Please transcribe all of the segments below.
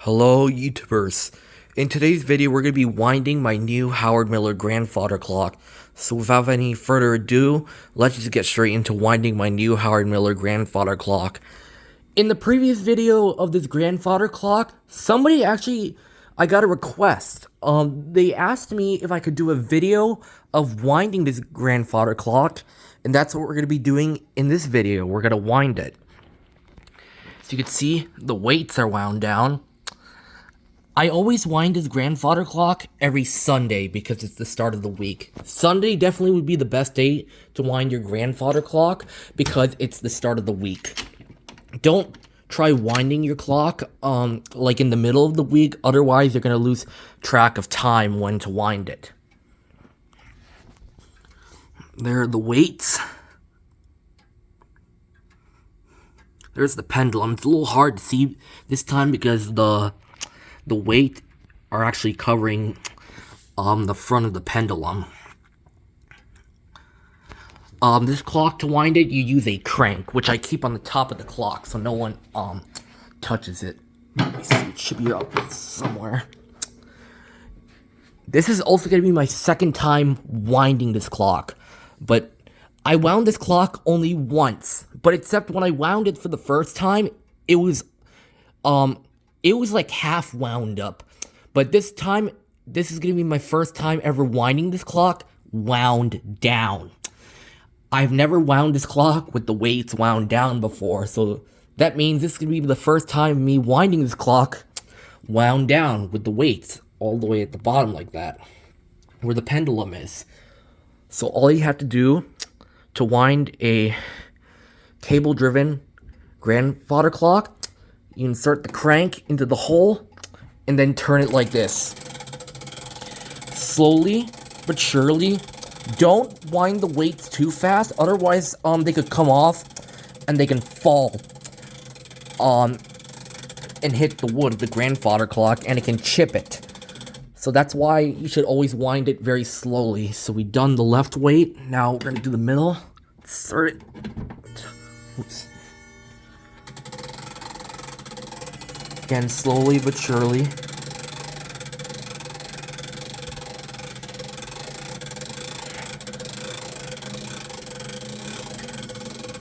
Hello YouTubers. In today's video we're going to be winding my new Howard Miller grandfather clock. So without any further ado, let's just get straight into winding my new Howard Miller grandfather clock. In the previous video of this grandfather clock, I got a request. They asked me if I could do a video of winding this grandfather clock, and that's what we're going to be doing in this video. We're going to wind it. So you can see the weights are wound down. I always wind his grandfather clock every Sunday because it's the start of the week. Sunday definitely would be the best day to wind your grandfather clock because it's the start of the week. Don't try winding your clock like in the middle of the week, otherwise you're going to lose track of time when to wind it. There are the weights. There's the pendulum. It's a little hard to see this time because the weight are actually covering the front of the pendulum. This clock, to wind it, you use a crank, which I keep on the top of the clock so no one touches it. Let me see, it should be up somewhere. This is also going to be my second time winding this clock, but I wound this clock only once. But except when I wound it for the first time, it was like half wound up. But this time, this is going to be my first time ever winding this clock wound down. I've never wound this clock with the weights wound down before, so that means this is going to be the first time me winding this clock wound down with the weights all the way at the bottom like that, where the pendulum is. So all you have to do to wind a cable-driven grandfather clock, you insert the crank into the hole and then turn it like this. Slowly but surely. Don't wind the weights too fast, otherwise they could come off and they can fall and hit the wood of the grandfather clock and it can chip it. So that's why you should always wind it very slowly. So we've done the left weight. Now we're gonna do the middle. Insert it. Oops. Again, slowly but surely.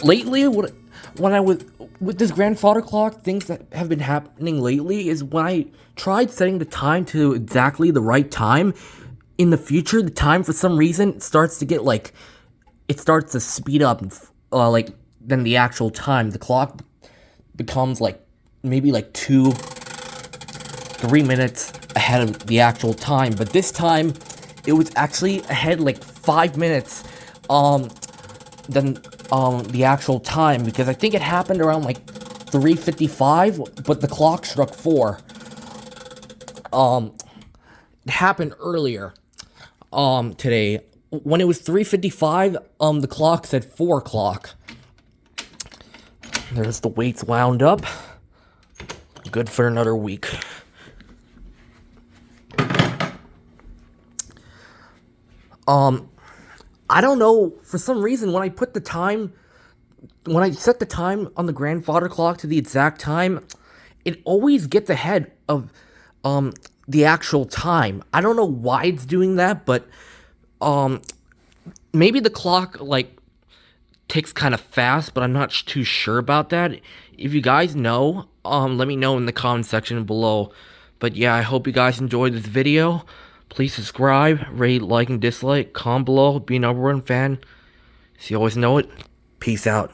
Lately, when I was with this grandfather clock, things that have been happening lately is when I tried setting the time to exactly the right time, in the future, the time for some reason starts to get like, it starts to speed up, like, than the actual time. The clock becomes like, maybe like 2-3 minutes ahead of the actual time. But this time, it was actually ahead like 5 minutes, than the actual time, because I think it happened around like 3:55, but the clock struck 4. It happened earlier today. When it was 3:55, the clock said 4 o'clock. There's the weights wound up. Good for another week. I don't know, for some reason, when I set the time on the grandfather clock to the exact time, it always gets ahead of the actual time. I don't know why it's doing that, but maybe the clock like ticks kind of fast, but I'm not too sure about that. If you guys know, let me know in the comment section below. But yeah, I hope you guys enjoyed this video. Please subscribe, rate, like, and dislike. Comment below. Be a #1 fan. So you always know it. Peace out.